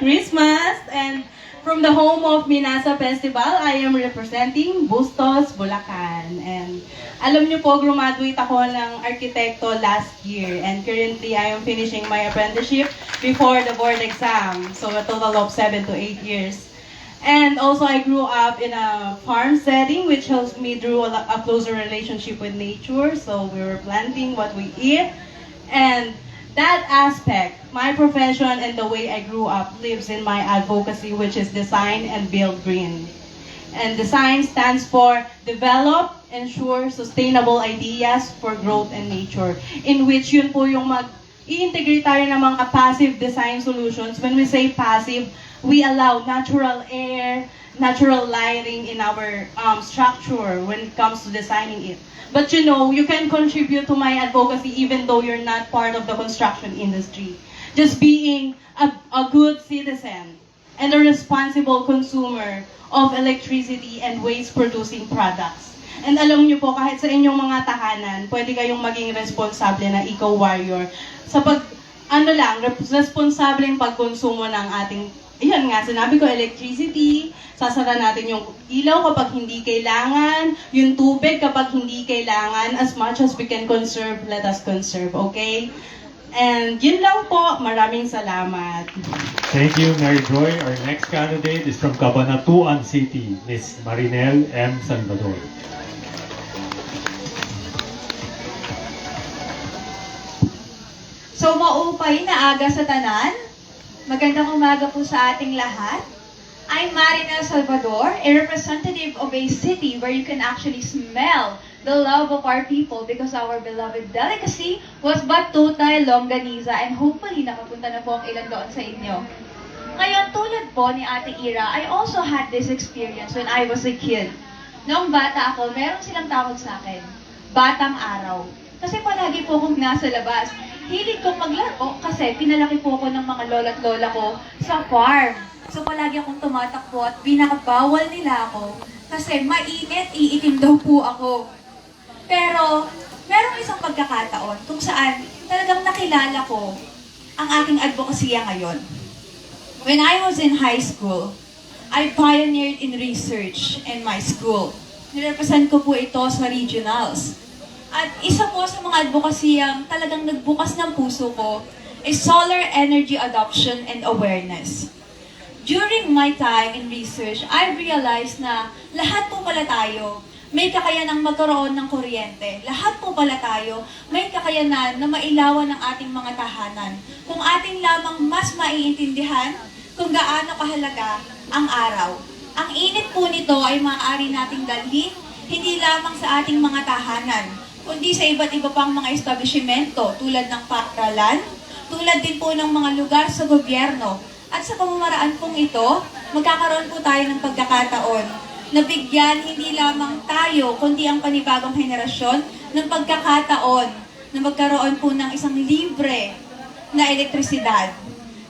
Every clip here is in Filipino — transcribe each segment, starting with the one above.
Christmas! And from the home of Minasa Festival, I am representing Bustos, Bulacan. And alam niyo po, graduate ako ng arkitekto last year. And currently, I am finishing my apprenticeship before the board exam. So a total of 7 to 8 years. And also, I grew up in a farm setting, which helps me drew a closer relationship with nature. So we were planting what we eat. And that aspect, my profession and the way I grew up lives in my advocacy, which is design and build green. And design stands for develop, ensure sustainable ideas for growth and nature, in which yun po yung i-integrate tayo ng mga passive design solutions. When we say passive, we allow natural air, natural lighting in our structure when it comes to designing it. But you know, you can contribute to my advocacy even though you're not part of the construction industry. Just being a good citizen and a responsible consumer of electricity and waste-producing products. And alam niyo po, kahit sa inyong mga tahanan, pwede kayong maging responsable na eco-warrior sa responsableng pagkonsumo ng ating, yan nga, sinabi ko, electricity, sasara natin yung ilaw kapag hindi kailangan, yung tubig kapag hindi kailangan, as much as we can conserve, let us conserve, okay? And yun lang po, maraming salamat. Thank you, Mary Joy. Our next candidate is from Cabanatuan City, Ms. Marinel M. Salvador. So, maupay na aga sa tanan. Magandang umaga po sa ating lahat. I'm Marinel Salvador, a representative of a city where you can actually smell the love of our people because our beloved delicacy was Batuta Longaniza, and hopefully nakapunta na po ang ilan doon sa inyo. Ngayon, tulad po ni Ate Ira, I also had this experience when I was a kid. Noong bata ako, meron silang tawag sa akin, Batang Araw. Kasi palagi po akong nasa labas. Hilig kong maglaro kasi pinalaki po ako ng mga lola't lola ko sa farm. So palagi akong tumatakbo at pinakabawal nila ako kasi mainit, iitim daw po ako. Pero merong isang pagkakataon kung saan talagang nakilala ko ang aking advokasya ngayon. When I was in high school, I pioneered in research in my school. Nirepresent ko po ito sa regionals. At isa po sa mga advocacyang talagang nagbukas ng puso ko is solar energy adoption and awareness. During my time in research, I realized na lahat po pala tayo may kakayanang magkaroon ng kuryente. Lahat po pala tayo may kakayanan na mailawan ng ating mga tahanan. Kung ating lamang mas maiintindihan kung gaano kahalaga ang araw. Ang init po nito ay maaari nating dalhin hindi lamang sa ating mga tahanan, kundi sa iba't iba pang mga establishmento tulad ng paaralan, tulad din po ng mga lugar sa gobyerno. At sa pamamaraan pong ito, magkakaroon po tayo ng pagkakataon na bigyan hindi lamang tayo, kundi ang panibagong henerasyon ng pagkakataon na magkaroon po ng isang libre na elektrisidad.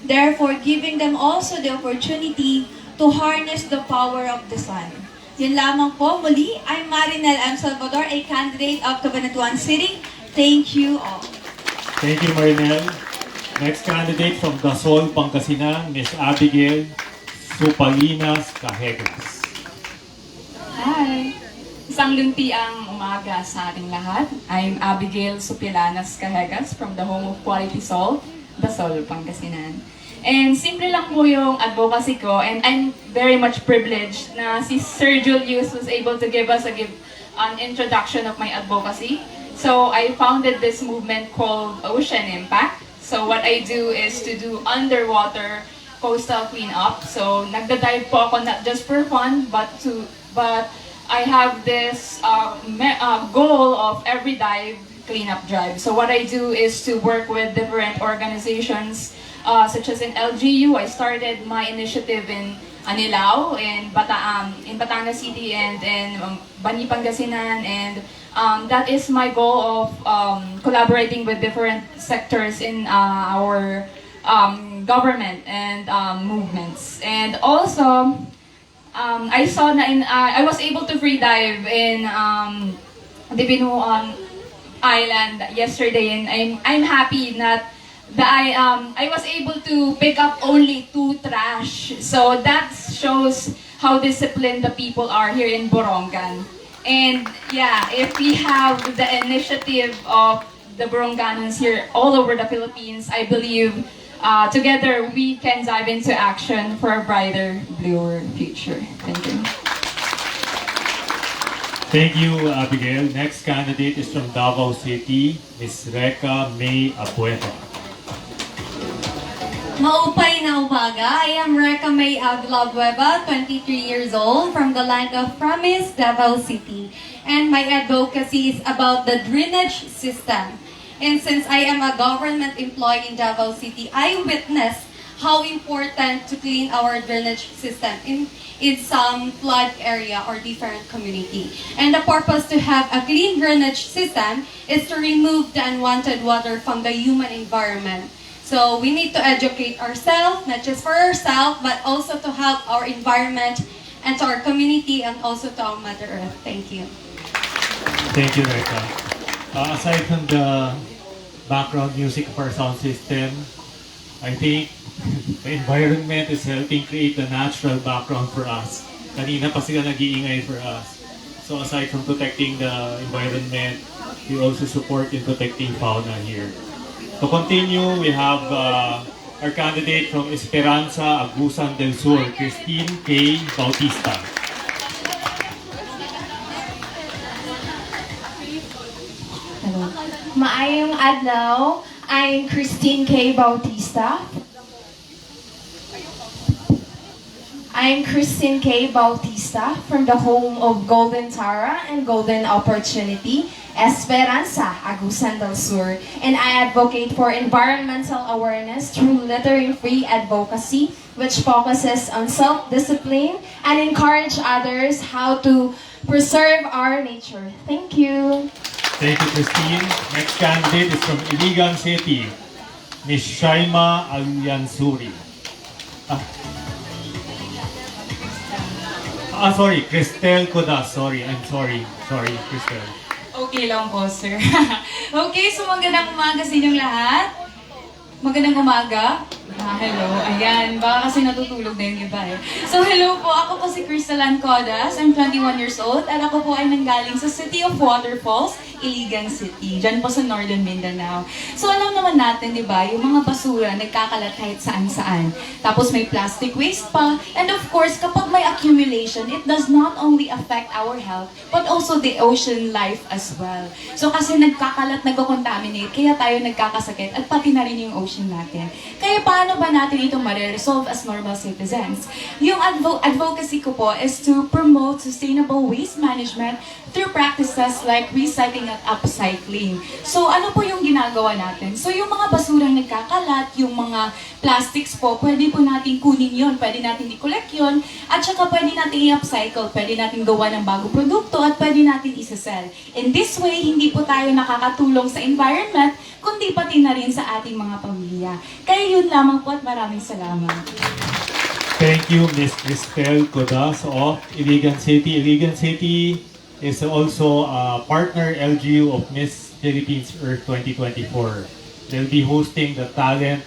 Therefore, giving them also the opportunity to harness the power of the sun. Yun lamang po. Muli, I'm Marinel M. Salvador, a candidate of Cabanatuan City. Thank you all. Thank you, Marinel. Next candidate from Gasol, Pangasinan, Ms. Abigail Supalinas Cajegas. Hi! Isang luntiang umaga sa ating lahat. I'm Abigail Supilanas Cajegas from the home of Quality Salt, Dasol, Pangasinan. And simple lang po yung advocacy ko, and I'm very much privileged na si Sir Julius was able to give us an introduction of my advocacy. So I founded this movement called Ocean Impact. So what I do is to do underwater coastal cleanup. So nagda-dive po ako not just for fun, but I have this goal of every dive cleanup drive. So what I do is to work with different organizations such as in LGU. I started my initiative in Anilao, in Batangas City, and in Bani, Pangasinan, and that is my goal of collaborating with different sectors in our government and movements. And also, I saw na I was able to free dive in Divinuan Island yesterday, and I'm happy that I was able to pick up only 2 trash. So that shows how disciplined the people are here in Borongan. And yeah, if we have the initiative of the Boronganans here all over the Philippines, I believe together we can dive into action for a brighter, bluer future. Thank you. Thank you, Abigail. Next candidate is from Davao City, Ms. Reka May Abueto. Maupay na umaga. I am Reka May Aglabueva, 23 years old, from the land of Promise, Davao City. And my advocacy is about the drainage system. And since I am a government employee in Davao City, I witnessed how important to clean our drainage system in some flood area or different community. And the purpose to have a clean drainage system is to remove the unwanted water from the human environment. So we need to educate ourselves, not just for ourselves, but also to help our environment and to our community and also to our Mother Earth. Thank you. Thank you, Reka. Aside from the background music of our sound system, I think the environment is helping create the natural background for us. Kanina pa sila nag-iingay for us. So aside from protecting the environment, we also support in protecting fauna here. To continue, we have our candidate from Esperanza, Agusan del Sur, Christine K. Bautista. Maayong adlaw, I'm Christine K. Bautista. I'm Christine K. Bautista from the home of Golden Tara and Golden Opportunity, Esperanza, Agusan del Sur, and I advocate for environmental awareness through littering-free advocacy, which focuses on self-discipline and encourage others how to preserve our nature. Thank you. Thank you, Christine. Next candidate is from Iligan City, Ms. Shaima Alyansuri. Sorry, Cristel Codas. Sorry, I'm sorry. Sorry, Cristel. Okay lang po, sir. Okay, so magandang umaga sa inyong lahat. Magandang umaga. Hello. Ayan, baka kasi natutulog na yung iba eh. So hello po, ako po si Cristalan Codas. I'm 21 years old at ako po ay nanggaling sa City of Waterfalls, Iligan City, dyan po sa Northern Mindanao. So alam naman natin, di ba, yung mga basura nagkakalat kahit saan-saan. Tapos may plastic waste pa. And of course, kapag may accumulation, it does not only affect our health, but also the ocean life as well. So kasi nagkakalat, nagko-contaminate, kaya tayo nagkakasakit at pati na rin yung ocean natin. Kaya paano ba natin ito ma-resolve as normal citizens? Yung advocacy ko po is to promote sustainable waste management through practices like recycling at upcycling. So ano po yung ginagawa natin? So yung mga basurang nagkakalat, yung mga plastics po, pwede po natin kunin yun, pwede natin i-collect yun, at saka pwede natin i-upcycle, pwede natin gawa ng bagong produkto, at pwede natin isa-sell. In this way, hindi po tayo nakakatulong sa environment, kundi pati na rin sa ating mga pamilya. Kaya yun lamang po at maraming salamat. Thank you, Ms. Cristel Codas of Iligan City. Iligan City is also a partner LGU of Miss Philippines Earth 2024. They'll be hosting the talent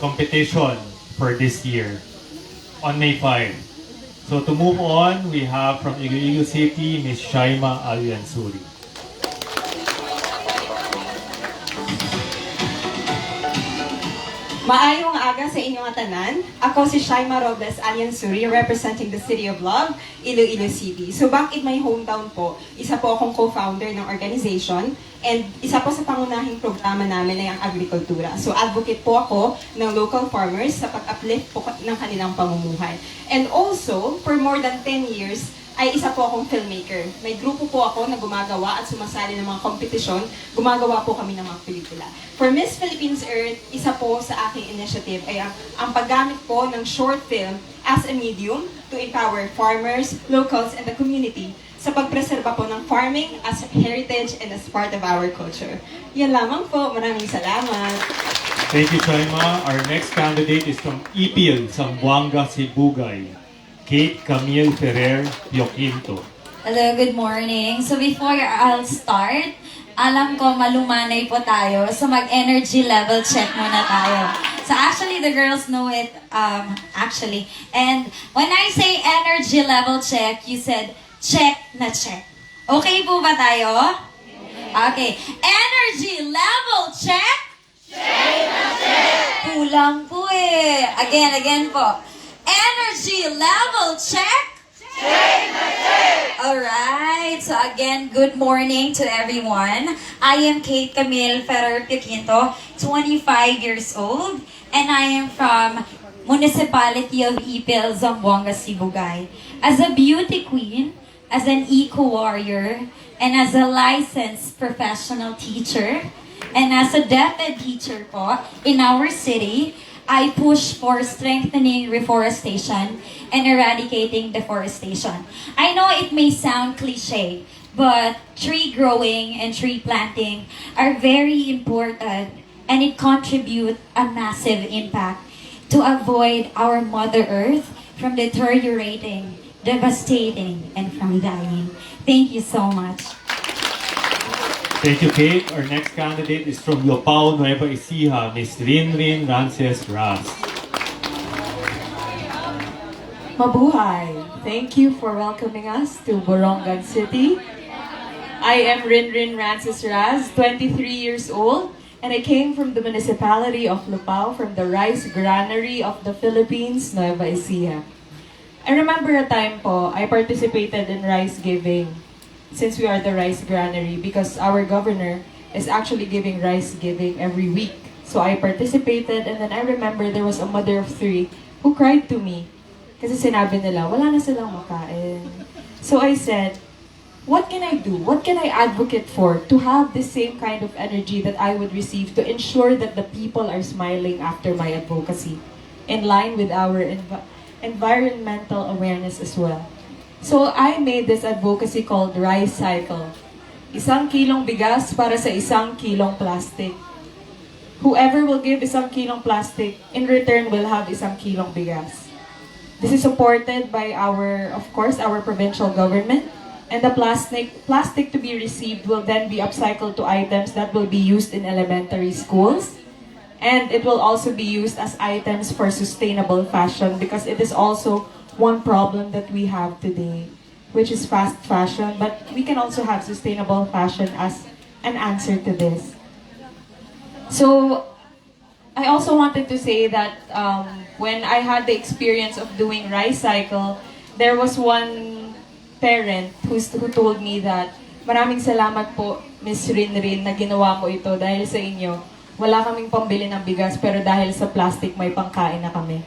competition for this year on May 5. So to move on, we have from Iloilo City, Ms. Shaima Alyansuri. Maayong aga sa inyong tanan. Ako si Shaima Robles Alyansuri, representing the City of Love, Iloilo City. So back in my hometown po, isa po akong co-founder ng organization and isa po sa pangunahing programa namin ay ang agrikultura. So advocate po ako ng local farmers sa pag-uplift po ng kanilang pamumuhay. And also, for more than 10 years, ay isa po akong filmmaker. May grupo po ako na gumagawa at sumasali ng mga kompetisyon. Gumagawa po kami ng mga pelikula. For Miss Philippines Earth, isa po sa aking initiative ay ang paggamit po ng short film as a medium to empower farmers, locals, and the community sa pagpreserba po ng farming as heritage and as part of our culture. Yan lamang po. Maraming salamat. Thank you, Shaima. Our next candidate is from Ipil, Zamboanga, Sibugay. Kate Camille Ferrer Pioquinto. Hello, good morning. So before I'll start, alam ko malumanay po tayo, so mag-energy level check muna tayo. So actually, the girls know it, actually. And when I say energy level check, you said, check na check. Okay po ba tayo? Okay. Energy level check? Check na check! Kulang po eh. Again po. Energy level check? Alright, so again, good morning to everyone. I am Kate Camille Ferrer Piquinto, 25 years old, and I am from Municipality of Ipil, Zamboanga, Sibugay. As a beauty queen, as an eco-warrior, and as a licensed professional teacher, and as a DepEd teacher po in our city, I push for strengthening reforestation and eradicating deforestation. I know it may sound cliche, but tree growing and tree planting are very important, and it contributes a massive impact to avoid our Mother Earth from deteriorating, devastating, and from dying. Thank you so much. Thank you, Kate. Our next candidate is from Lopao, Nueva Ecija, Miss Rinrin Rances Ras. Mabuhay! Thank you for welcoming us to Borongan City. I am Rinrin Rances Raz, 23 years old, and I came from the municipality of Lopao, from the rice granary of the Philippines, Nueva Ecija. I remember a time po, I participated in rice giving since we are the rice granary because our governor is actually giving rice giving every week. So I participated, and then I remember there was a mother of 3 who cried to me kasi sinabi nila, wala na silang makain. So I said, what can I do? What can I advocate for to have the same kind of energy that I would receive to ensure that the people are smiling after my advocacy in line with our environmental awareness as well? So I made this advocacy called Rice Cycle. 1 kilong bigas para sa 1 kilong plastic. Whoever will give 1 kilong plastic, in return will have 1 kilong bigas. This is supported by of course, our provincial government. And the plastic to be received will then be upcycled to items that will be used in elementary schools. And it will also be used as items for sustainable fashion because it is also one problem that we have today, which is fast fashion, but we can also have sustainable fashion as an answer to this. So, I also wanted to say that when I had the experience of doing Rice Cycle, there was one parent who told me that, maraming salamat po, Miss Rinrin, na ginawa mo ito dahil sa inyo. Wala kaming pambili ng bigas, pero dahil sa plastic, may pangkain na kami.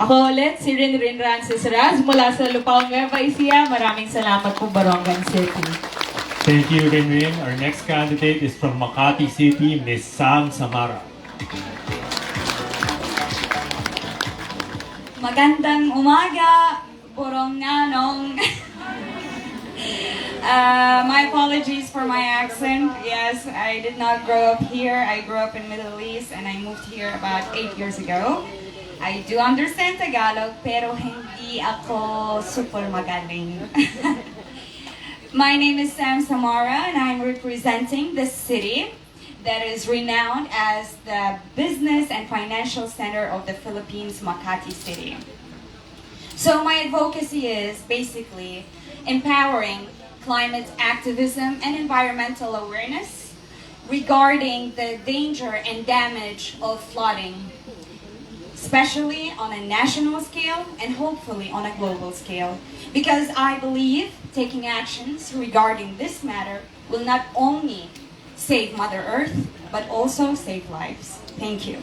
Ako ulit, si Rinrin Rances Raz mula sa Lupao, Nueva Ecija. Maraming salamat po, Borongan City. Thank you, Rinrin. Our next candidate is from Makati City, Miss Sam Samara. Magandang umaga, Boronganong. My apologies for my accent. Yes, I did not grow up here. I grew up in Middle East and I moved here about 8 years ago. I do understand Tagalog, pero hindi ako super magaling. My name is Sam Samara, and I'm representing the city that is renowned as the business and financial center of the Philippines, Makati City. So my advocacy is basically empowering climate activism and environmental awareness regarding the danger and damage of flooding, especially on a national scale and hopefully on a global scale. Because I believe taking actions regarding this matter will not only save Mother Earth, but also save lives. Thank you.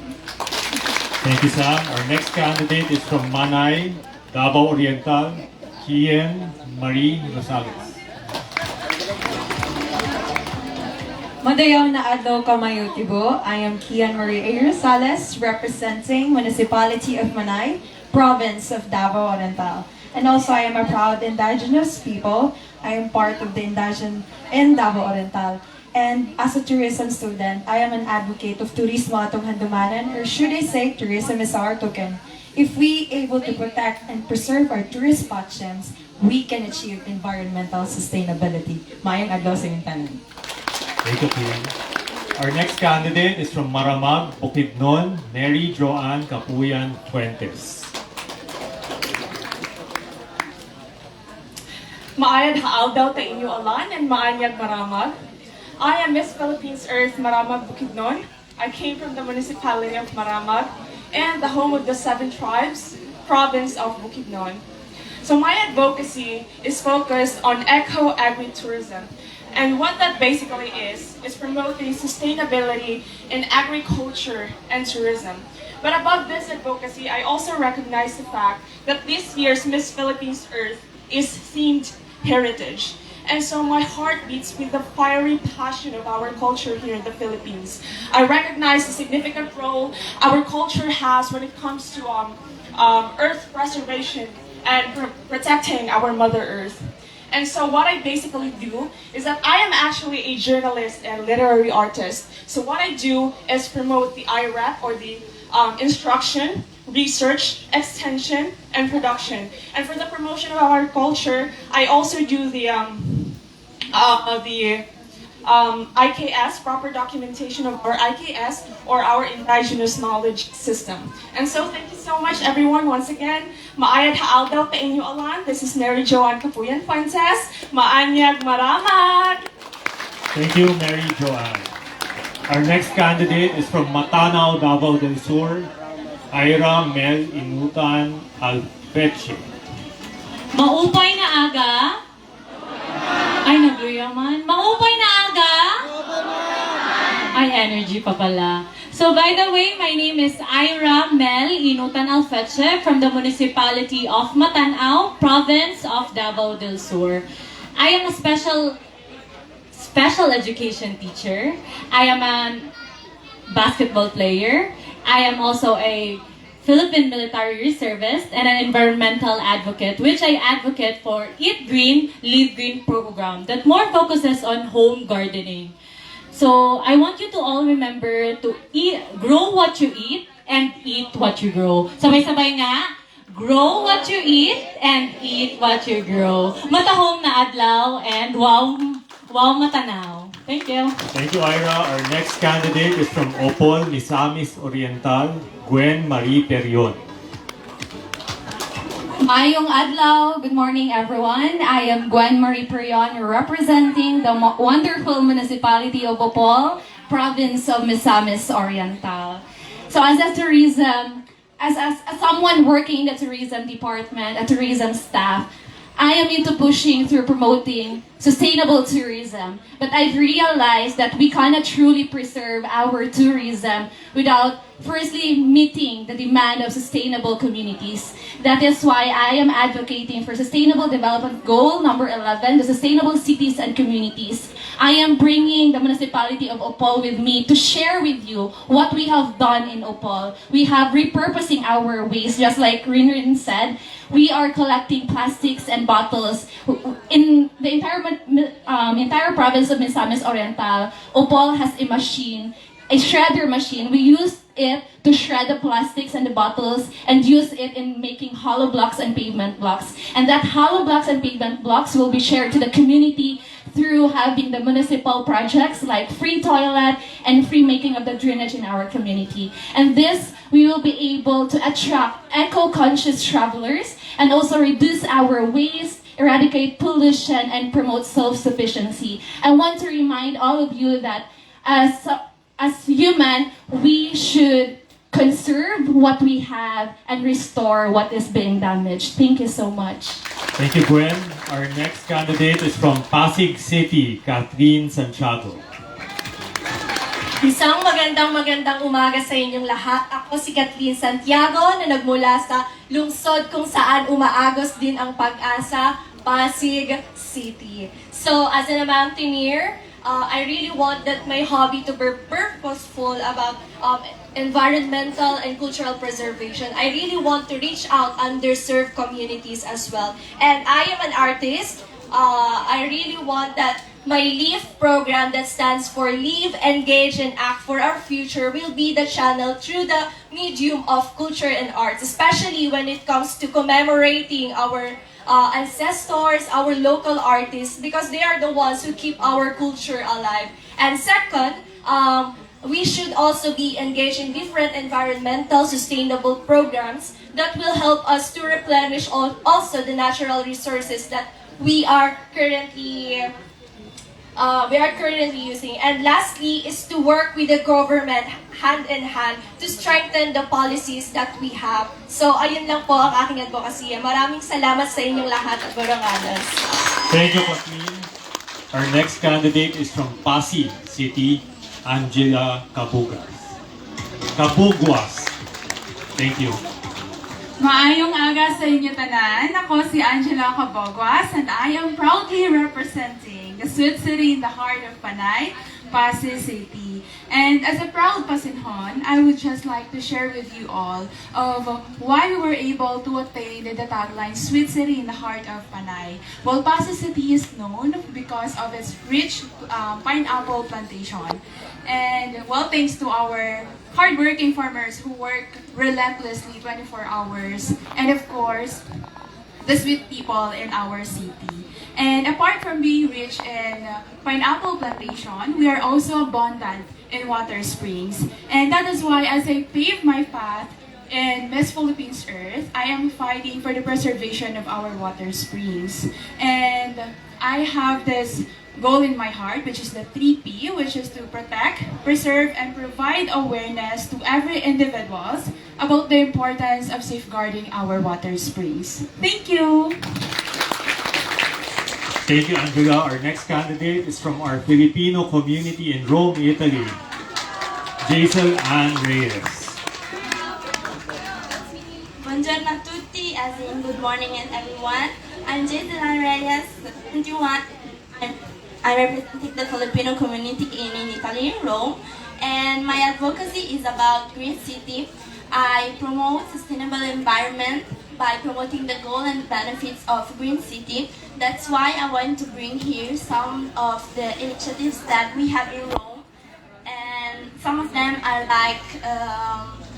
Thank you, Sam. Our next candidate is from Manay, Davao Oriental, Kian Marie Rosales. Madayaw na adlaw kamayo tibo. I am Kian Marie A. Rosales, representing Municipality of Manay, Province of Davao Oriental. And also, I am a proud indigenous people. I am part of the indigenous in Davao Oriental. And as a tourism student, I am an advocate of turismo atong handumanan, or should I say, tourism is our token. If we able to protect and preserve our tourist spot gems, we can achieve environmental sustainability. Mayong adlaw sa inyong tanan. Thank you, Queen. Our next candidate is from Maramag, Bukidnon, Mary Joanne Capuyan Fuentes. Maayad haal daw ta inyo alan and maanyag maramag. I am Miss Philippines Earth Maramag Bukidnon. I came from the municipality of Maramag and the home of the 7 tribes, province of Bukidnon. So my advocacy is focused on eco-agritourism. And what that basically is promoting sustainability in agriculture and tourism. But above this advocacy, I also recognize the fact that this year's Miss Philippines Earth is themed heritage. And so my heart beats with the fiery passion of our culture here in the Philippines. I recognize the significant role our culture has when it comes to earth preservation and protecting our Mother Earth. And so what I basically do is that I am actually a journalist and literary artist. So what I do is promote the IREP, or the instruction, research, extension, and production. And for the promotion of our culture, I also do the IKS, proper documentation of our IKS, or our indigenous knowledge system. And so thank you so much, everyone, once again. Maayad haal daw ta inyo alan. This is Mary Joanne Capuyan Fuentes. Maanyag maramag! Thank you, Mary Joanne. Our next candidate is from Matanao, Davao del Sur, Ira Mel Inutan Alpeche. Maupay na aga. Ay, nagluyaman. Maupay na aga. Ay, energy pa pala. So, by the way, my name is Ira Mel Inutan Alfeche from the municipality of Matanao, province of Davao del Sur. I am a special education teacher. I am a basketball player. I am also a Philippine military reservist and an environmental advocate, which I advocate for Eat Green, Live Green program that more focuses on home gardening. So I want you to all remember to grow what you eat and eat what you grow. Sabay-sabay nga, grow what you eat and eat what you grow. Matahong na adlaw and wow Matanaw. Thank you. Thank you, Ira. Our next candidate is from Opol, Misamis Oriental, Gwen Marie Perion. Mayong adlaw. Good morning, everyone. I am Gwen Marie Perion, representing the wonderful municipality of Opol, province of Misamis Oriental. So as someone working in the tourism department, a tourism staff, I am into pushing through promoting sustainable tourism. But I've realized that we cannot truly preserve our tourism without firstly meeting the demand of sustainable communities. That is why I am advocating for Sustainable Development Goal number 11, the sustainable cities and communities. I am bringing the municipality of Opol with me to share with you what we have done in Opol. We have repurposing our waste, just like Rinrin said. We are collecting plastics and bottles in the entire province of Misamis Oriental. Opol has a machine, a shredder machine. We use it to shred the plastics and the bottles and use it in making hollow blocks and pavement blocks. And that hollow blocks and pavement blocks will be shared to the community through having the municipal projects like free toilet and free making of the drainage in our community. And this, we will be able to attract eco-conscious travelers and also reduce our waste, eradicate pollution, and promote self-sufficiency. I want to remind all of you that as human, we should conserve what we have and restore what is being damaged. Thank you so much. Thank you, Gwen. Our next candidate is from Pasig City, Catherine Santiago. Isang magandang umaga sa inyong lahat. Ako si Kathleen Santiago na nagmula sa lungsod kung saan umaagos din ang pag-asa, Pasig City. So as a mountaineer, I really want that my hobby to be purposeful about environmental and cultural preservation. I really want to reach out underserved communities as well. And I am an artist. I really want that my LEAF program that stands for Live, Engage, and Act for Our Future will be the channel through the medium of culture and arts, especially when it comes to commemorating our ancestors, our local artists, because they are the ones who keep our culture alive. And second, we should also be engaged in different environmental sustainable programs that will help us to replenish also the natural resources that we are currently using. And lastly is to work with the government hand in hand to strengthen the policies that we have. So ayun lang po ang aking advocacy. Maraming salamat sa inyong lahat at Boronganos. Thank you, Kathleen. Our next candidate is from Pasig City, Angela Cabugas. Thank you. Maayong aga sa inyo tanan. Ako si Angela Caboguas and I am proudly representing the sweet city in the heart of Panay, Pasig City. And as a proud Pasinhon, I would just like to share with you all of why we were able to attain the tagline, Sweet City in the Heart of Panay. Well, Pasig City is known because of its rich pineapple plantation. And well, thanks to our hardworking farmers who work relentlessly 24 hours. And of course, the sweet people in our city. And apart from being rich in pineapple plantation, we are also abundant in water springs. And that is why as I pave my path in Miss Philippines Earth, I am fighting for the preservation of our water springs. And I have this goal in my heart, which is the 3P, which is to protect, preserve, and provide awareness to every individuals about the importance of safeguarding our water springs. Thank you! Thank you, Angela. Our next candidate is from our Filipino community in Rome, Italy, Jaisal Ann Reyes. Buongiorno a tutti, as in good morning and everyone. I'm Jaisal Ann Reyes, 21. I'm representing the Filipino community in Italy, Rome, and my advocacy is about Green City. I promote sustainable environment by promoting the goal and benefits of Green City. That's why I want to bring here some of the initiatives that we have in Rome, and some of them are like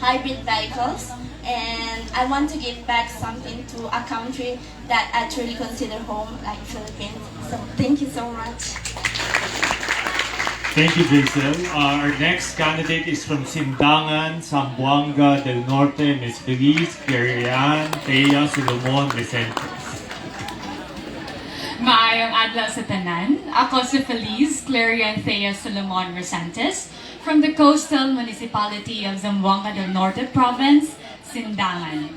hybrid vehicles, and I want to give back something to a country that I truly consider home, like Philippines. So thank you so much. Thank you, Jaisal. Our next candidate is from Sindangan, Zamboanga del Norte, Ms. Feliz Clarian Thea Solomon Vicentes. Maayong adlaw sa tanan. Ako si Feliz Clarian Thea Solomon Vicentes from the coastal municipality of Zamboanga del Norte Province, Sindangan.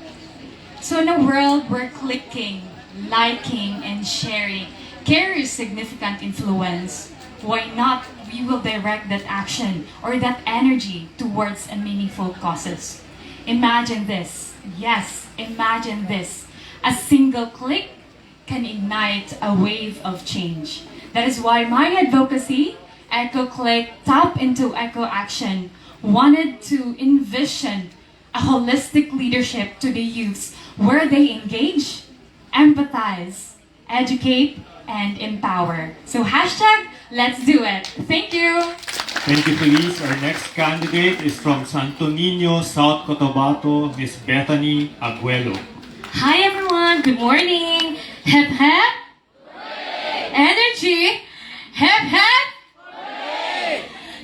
So in a world where clicking, liking, and sharing carries significant influence, why not we will direct that action or that energy towards a meaningful causes. Imagine this. Yes, imagine this. A single click can ignite a wave of change. That is why my advocacy, Echo Click, Tap into Echo Action, wanted to envision a holistic leadership to the youths where they engage, empathize, educate, and empower. So hashtag, let's do it. Thank you. Thank you, Feliz. Our next candidate is from Santo Niño, South Cotabato, Ms. Bethany Aguelo. Hi everyone, good morning. Hep hep. Energy. Hep hep.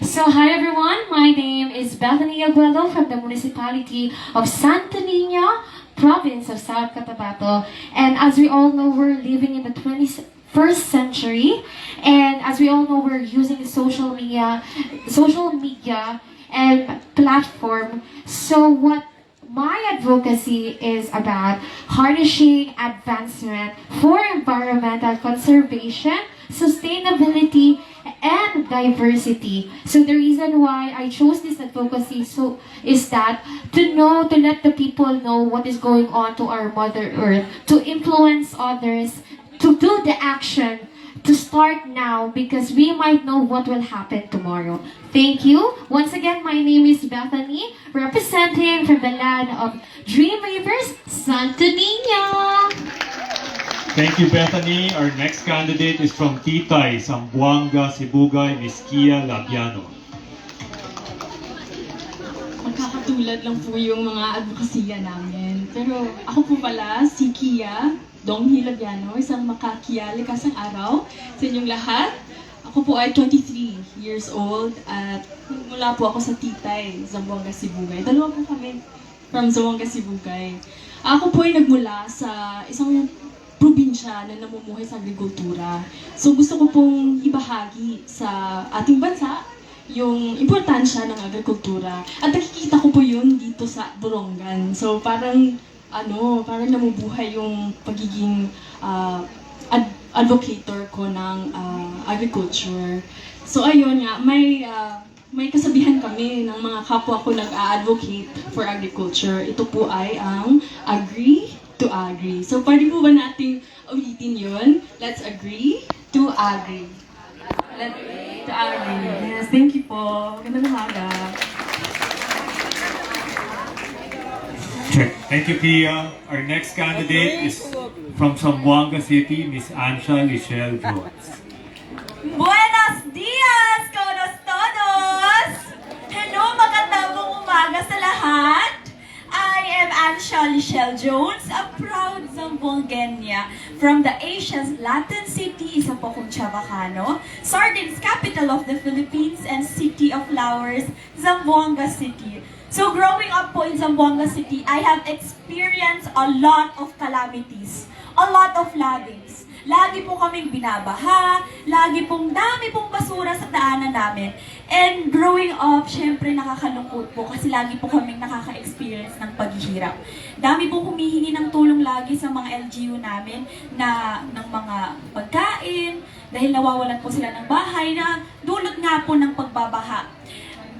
So hi everyone, my name is Bethany Aguelo from the municipality of Santo Niño, province of South Cotabato. And as we all know, we're living in the 21st century, and as we all know, we're using social media and platform. So what my advocacy is about harnessing advancement for environmental conservation, sustainability, and diversity. So the reason why I chose this advocacy is that to let the people know what is going on to our Mother Earth, to influence others, to do the action, to start now, because we might know what will happen tomorrow. Thank you. Once again, my name is Bethany, representing from the land of Dreamweavers, Santo Niño. Thank you, Bethany. Our next candidate is from Titay, Zamboanga, Sibugay, Ms. Kia Labiano. Magkakatuwa katulad lang po yung mga advokasya namin. Pero ako po pala, si Kia Donghi Labiano, isang makakiyalikasang araw sa inyong lahat. Ako po ay 23 years old at mula po ako sa Titay, Zamboanga, Sibugay. Dalawa po kami from Zamboanga, Sibugay. Ako po ay nagmula sa isang probinsya na namumuhay sa agrikultura. So gusto ko pong ibahagi sa ating bansa yung importansya ng agrikultura. At nakikita ko po yun dito sa Borongan. So parang namubuhay yung pagiging advocator ko ng agriculture. So ayun nga, may kasabihan kami ng mga kapwa ko nag-a-advocate for agriculture. Ito po ay ang agree to agree. So pwede po ba nating ulitin yun? Let's agree to agree. Let's agree to agree. Yes, thank you po. Magandang umaga. Check. Thank you, Pia. Our next candidate is from Zamboanga City, Miss Ansha Lichelle Jones. Buenos dias, todos todos! Hello, magandang umaga sa lahat! I am Ansha Lichelle Jones, a proud Zamboangenya from the Asia's Latin city, isa po kong Chavacano, Sardines capital of the Philippines and city of flowers, Zamboanga City. So growing up po in Zamboanga City, I have experienced a lot of calamities, a lot of floodings. Lagi po kaming binabaha, lagi pong dami pong basura sa daanan namin. And growing up, syempre nakakalungkot po kasi lagi po kaming nakaka-experience ng paghihirap. Dami po humihingi ng tulong lagi sa mga LGU namin ng mga pagkain, dahil nawawalan po sila ng bahay na dulot nga po ng pagbabaha.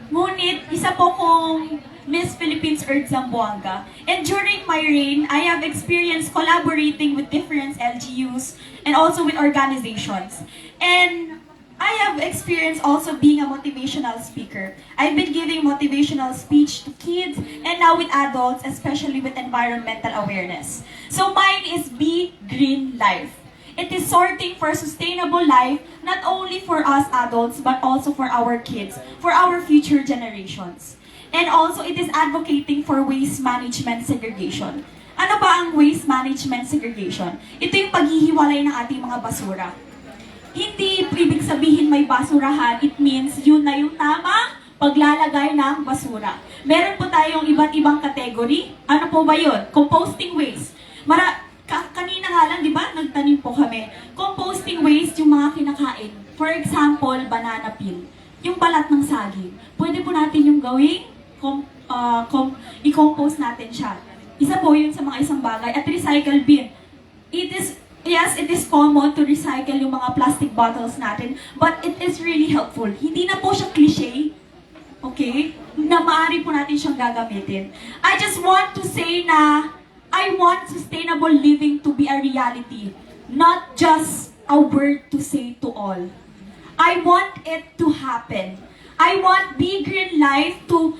Ngunit, isa po kong Miss Philippines Earth Zamboanga. And during my reign, I have experienced collaborating with different LGUs and also with organizations. And I have experienced also being a motivational speaker. I've been giving motivational speech to kids and now with adults, especially with environmental awareness. So mine is Be Green Life. It is sorting for sustainable life, not only for us adults, but also for our kids, for our future generations. And also, it is advocating for waste management segregation. Ano ba ang waste management segregation? Ito yung paghihiwalay ng ating mga basura. Hindi ibig sabihin may basurahan, it means yun na yung tamang paglalagay ng basura. Meron po tayong iba't ibang category. Ano po ba yun? Composting waste. Kanina nga lang, di ba, nagtanim po kami. Composting waste yung mga kinakain. For example, banana peel. Yung balat ng saging. Pwede po natin yung gawing i-compose natin siya. Isa po yun sa mga isang bagay. At recycle bin. It is common to recycle yung mga plastic bottles natin, but it is really helpful. Hindi na po siya cliche, okay? Na maaari po natin siyang gagamitin. I just want to say na I want sustainable living to be a reality, not just a word to say to all. I want it to happen. I want Be Green Life to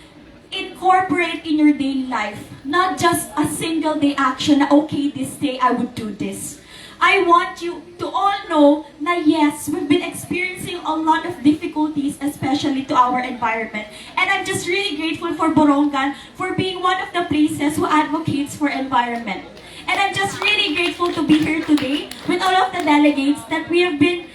incorporate in your daily life, not just a single day action na okay, this day I would do this. I want you to all know na yes, we've been experiencing a lot of difficulties, especially to our environment. And I'm just really grateful for Borongan for being one of the places who advocates for environment. And I'm just really grateful to be here today with all of the delegates that we have been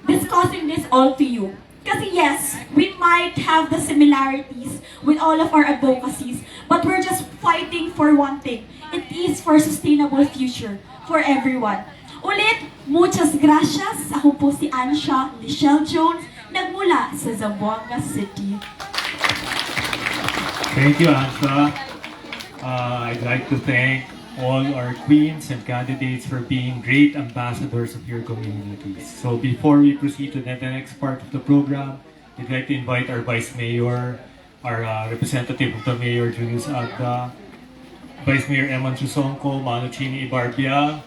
discussing this all to you. Kasi yes, we might have the similarities with all of our advocacies, but we're just fighting for one thing. It is for sustainable future for everyone. Ulit, muchas gracias. Ako po si Ansha Lichelle Jones, nagmula sa Zamboanga City. Thank you, Ansha. I'd like to thank all our queens and candidates for being great ambassadors of your communities. So before we proceed to the next part of the program, I'd like to invite our Vice Mayor, our representative of the Mayor, Julius Agda, Vice Mayor Eman Susongko, Mano Chini Ibarbia,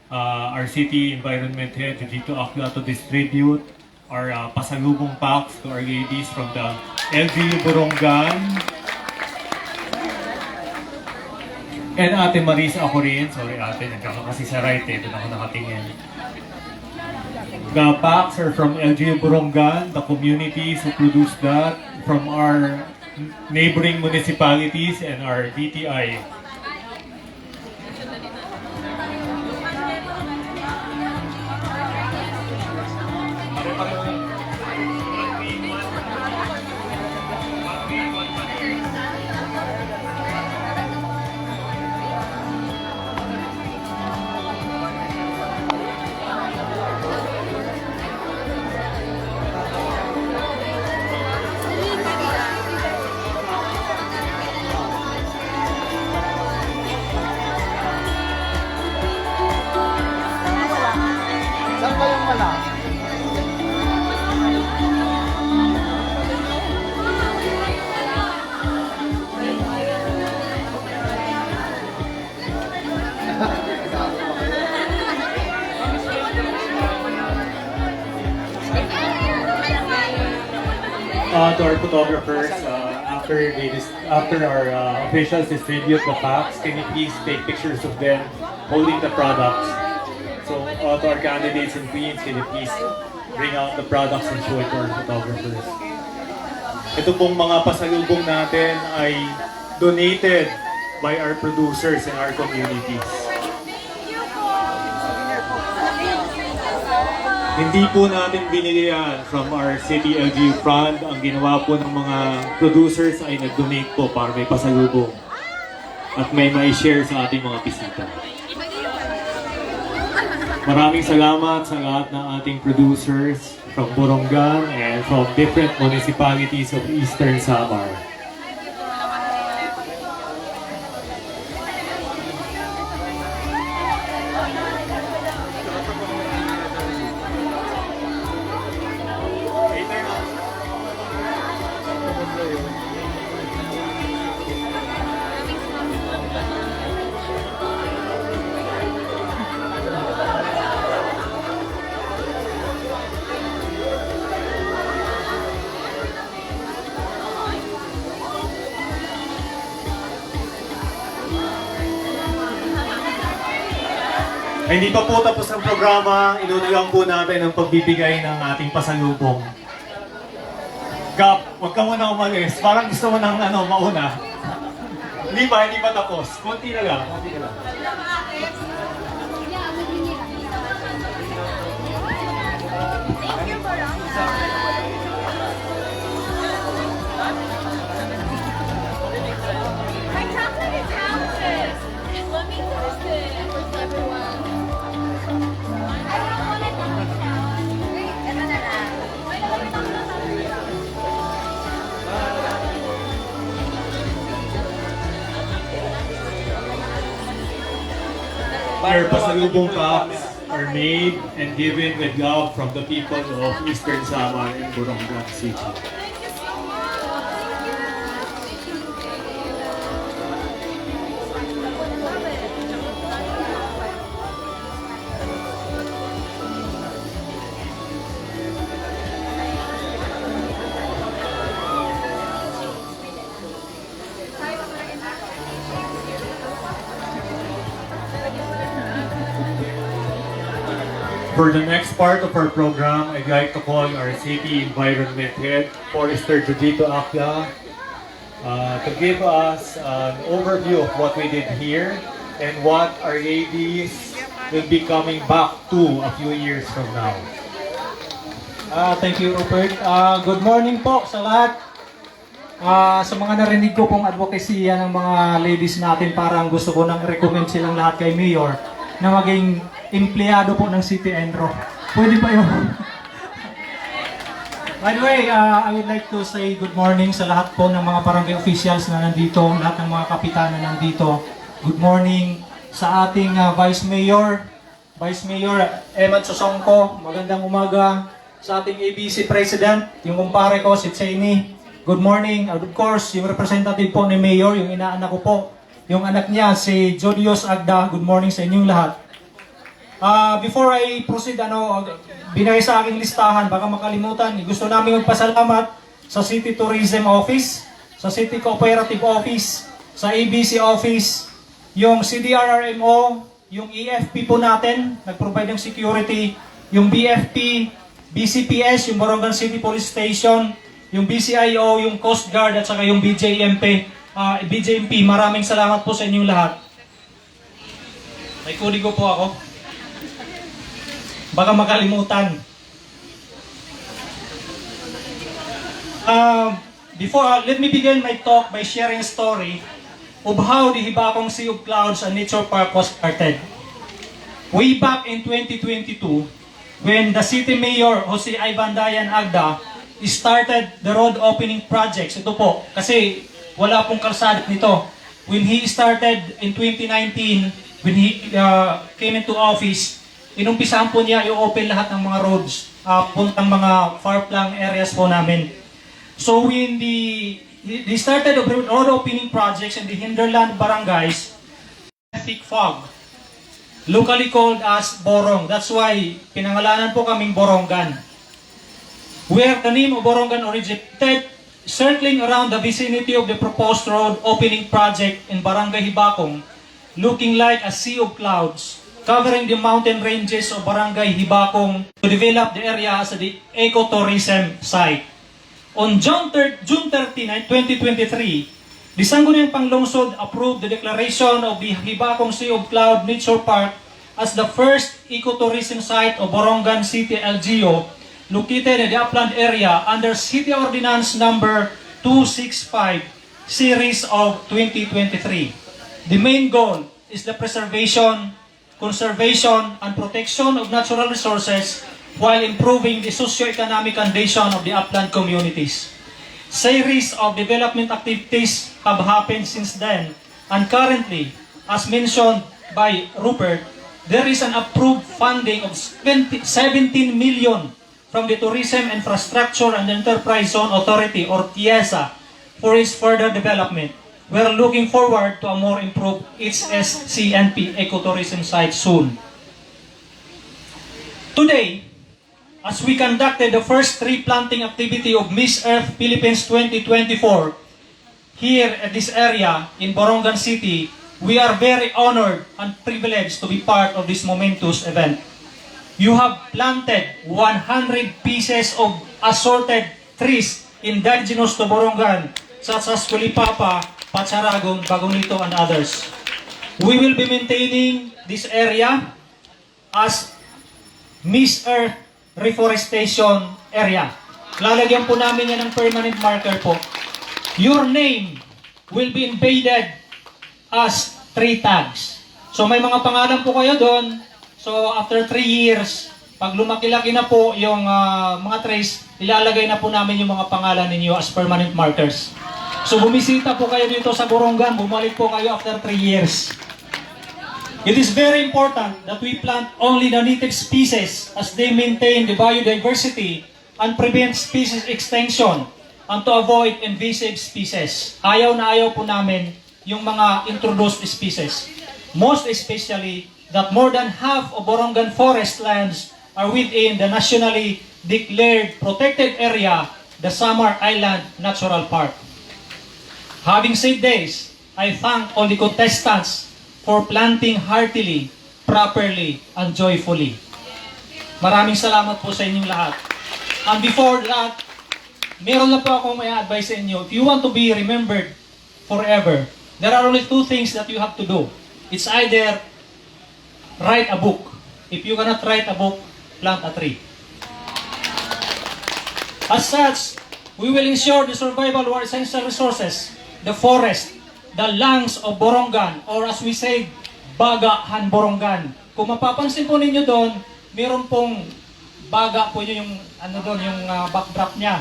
our City Environment Head, Jujito Akla, to distribute our pasalubong packs to our ladies from the LGU Borongan. And Ate Marisa ako rin. Sorry ate, nagkakasi sa right eh. Doon ako nakatingin. The packs are from LGU Borongan, the communities who produce that, from our neighboring municipalities and our DTI. To our photographers, after our officials distribute the packs, can you please take pictures of them holding the products? So to our candidates and queens, can you please bring out the products and show it to our photographers? Ito pong mga pasalubong natin ay donated by our producers in our communities. Hindi po natin binili yan from our City LGU Fund. Ang ginawa po ng mga producers ay nag-donate po para may pasalubong at may mai-share sa ating mga bisita. Maraming salamat sa lahat ng ating producers from Borongan and from different municipalities of Eastern Samar. Hindi pa po tapos ang programa, inutulang po natin ang pagbibigay ng ating pasalubong. Gap, huwag ka muna umalis. Parang gusto mo ng mauna. Hindi pa tapos. Konti na lang. Thank you, Barangay. My chocolate is ounces. Let me taste it for everyone. I don't want it to be down. Ito na lang. May lalapit ako na sa Our pasalubong packs are made and given with love from the people of Eastern Samar and Borongan City. For the next part of our program, I'd like to call our City Environment Head, Forester Judito Acla, to give us an overview of what we did here and what our ladies will be coming back to a few years from now. Thank you, Rupert. Good morning po sa lahat. Sa mga narinig ko pong advocacy ng mga ladies natin, parang gusto ko nang recommend silang lahat kay Mayor na maging empleyado po ng City Enro. Pwede pa yun. By the way, I would like to say good morning sa lahat po ng mga barangay officials na nandito, lahat ng mga kapitana nandito. Good morning sa ating Vice Mayor Eman Sosongko. Magandang umaga sa ating ABC President, yung kumpare ko, si Cheney. Good morning. Of course, yung representative po ni Mayor, yung inaanak ko po, yung anak niya, si Jodios Agda. Good morning sa inyong lahat. Before I proceed, binigay sa aking listahan, baka makalimutan, gusto namin magpasalamat sa City Tourism Office, sa City Cooperative Office, sa ABC Office, yung CDRRMO, yung EFP po natin, nag-provide ng security, yung BFP, BCPS, yung Borongan City Police Station, yung BCIO, yung Coast Guard, at saka yung BJMP, maraming salamat po sa inyong lahat. May kuligo po ako. Baka makalimutan. Let me begin my talk by sharing a story of how the Hibakong Sea of Clouds and Nature Park was started. Way back in 2022, when the City Mayor, Jose Ivan Dayan Agda, started the road opening projects. Ito po, kasi wala pong kalsada nito. When he started in 2019, when he came into office, inumpisahan po niya i-open lahat ng mga roads, puntang mga far-flung areas po namin. So when they started the road opening projects in the hinterland barangays, thick fog, locally called as Borong. That's why pinangalanan po kaming Borongan. Where the name of Borongan originated, circling around the vicinity of the proposed road opening project in Barangay Hibakong, looking like a sea of clouds, covering the mountain ranges of Barangay Hibakong to develop the area as the ecotourism site. On June 30, 2023, the Sangguniang Panglungsod approved the declaration of the Hibakong Sea of Cloud Nature Park as the first ecotourism site of Borongan City, LGU, located in the upland area under City Ordinance Number 265, Series of 2023. The main goal is the preservation, conservation, and protection of natural resources while improving the socio-economic condition of the upland communities. Series of development activities have happened since then, and currently, as mentioned by Rupert, there is an approved funding of 17 million from the Tourism Infrastructure and Enterprise Zone Authority, or TIEZA, for its further development. We are looking forward to a more improved HSCNP ecotourism site soon. Today, as we conducted the first tree planting activity of Miss Earth Philippines 2024 here at this area in Borongan City, we are very honored and privileged to be part of this momentous event. You have planted 100 pieces of assorted trees indigenous to Borongan, such as Kulipapa, Patsaragon, Bagonito, and others. We will be maintaining this area as Miss Earth Reforestation Area. Lalagyan po namin yan ng permanent marker po. Your name will be embedded as 3 tags. So may mga pangalan po kayo doon. So after 3 years, pag lumaki-laki na po yung mga trees, ilalagay na po namin yung mga pangalan ninyo as permanent markers. So bumisita po kayo dito sa Borongan, bumalik po kayo after 3 years. It is very important that we plant only the native species as they maintain the biodiversity and prevent species extinction and to avoid invasive species. Ayaw na ayaw po namin yung mga introduced species. Most especially that more than half of Borongan forest lands are within the nationally declared protected area, the Samar Island Natural Park. Having said this, I thank all the contestants for planting heartily, properly, and joyfully. Maraming salamat po sa inyong lahat. And before that, meron na po akong may advice sa inyo. If you want to be remembered forever, there are only 2 things that you have to do. It's either write a book. If you cannot write a book, plant a tree. As such, we will ensure the survival of our essential resources, the forest, the lungs of Borongan, or as we say, Bagahan Borongan. Kung mapapansin po ninyo doon, meron pong baga po yung backdrop niya.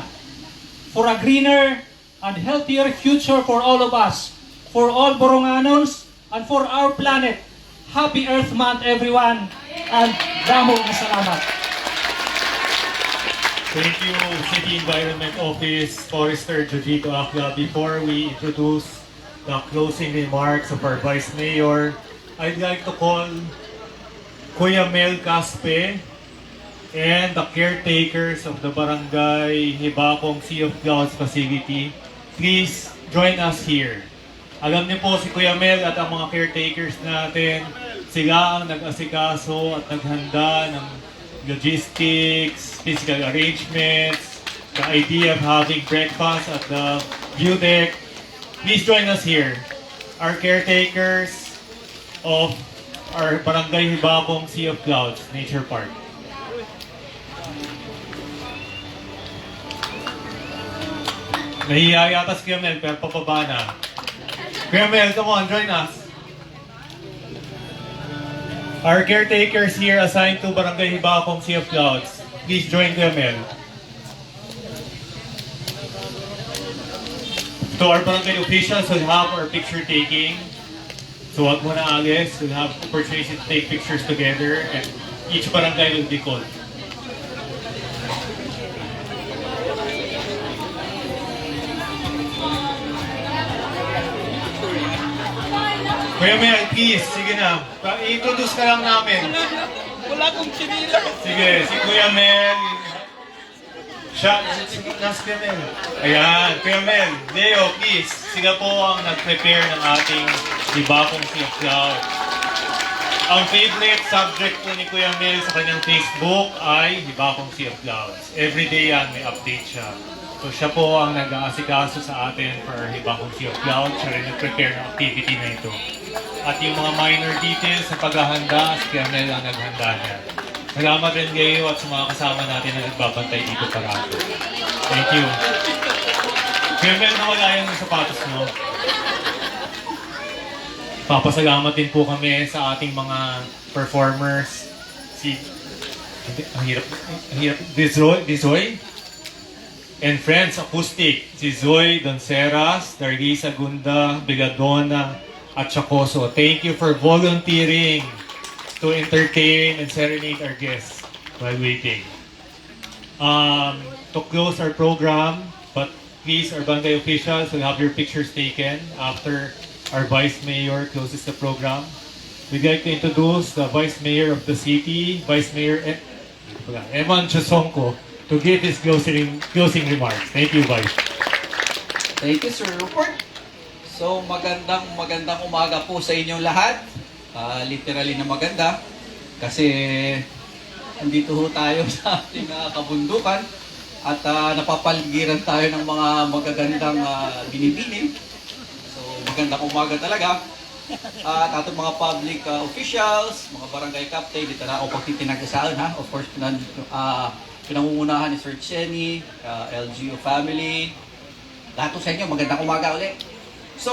For a greener and healthier future for all of us, for all Boronganons, and for our planet. Happy Earth Month, everyone, and damo na salamat. Thank you, City Environment Office, Forester Jojito Acla. Before we introduce the closing remarks of our Vice Mayor, I'd like to call Kuya Mel Caspe and the caretakers of the Barangay Hibakong Sea of Clouds facility. Please join us here. Alam niyo po si Kuya Mel at ang mga caretakers natin, sila ang nag-asikaso at naghanda ng logistics, physical arrangements, the idea of having breakfast at the view deck, please join us here. Our caretakers of our Barangay Hibabong Sea of Clouds Nature Park. Nahiya yata si Kuya Mel, pero papaba na. Kuya Mel, come on, join us. Our caretakers here assigned to Barangay Hibabong Sea of Clouds. Please join Kuya Mel. So our barangay officials will have our picture taking. So wag mo na alis, we'll have opportunity to take pictures together and each barangay will be called. Kuya Mel, please, sige na. I-introduce ka lang namin. Wala akong chinila. Sige, si Kuya Mel. Siya, nas Kuya Mel. Ayan, Kuya Mel. Leo, please. Sila po ang nag-prepare ng ating Hibabong Sea of Clouds. Ang favorite subject po ni Kuya Mel sa kanyang Facebook ay Hibabong Sea of Clouds. Everyday yan, may update siya. So siya po ang nag-aasikaso sa atin for our Hibabong Sea of Clouds. Siya rin nag-prepare ng activity na ito. At yung mga minor details sa paghahanda, si Kuya Mel ang naghanda niya. Salamat rin kayo at sa mga kasama natin na nagbabantay dito parado. Thank you. Kuya Mel, nawala yung sapatos mo. Papasalamat din po kami sa ating mga performers. Ang hirap. Dizoy? And Friends Acoustic. Si Zoy Donceras, Darlisa Gunda, Bigadona, at Chacoso. Thank you for volunteering to entertain and serenade our guests while waiting. To close our program, but please, our barangay officials will have your pictures taken after our Vice Mayor closes the program. We'd like to introduce the Vice Mayor of the city, Vice Mayor Eman Chosonko, to give his closing remarks. Thank you, Vice. Thank you, Sir Rupert. So, magandang umaga po sa inyong lahat. Literally na maganda. Kasi, andito ho tayo sa ating kabundukan. At napapaligiran tayo ng mga magagandang binibining. So, magandang umaga talaga. At atong mga public officials, mga barangay captain, dito na ako pagtitinag-isaan ha. Of course, pinangungunahan ni Sir Chenny, LGU family. Lahat po sa inyo, magandang umaga ulit. So,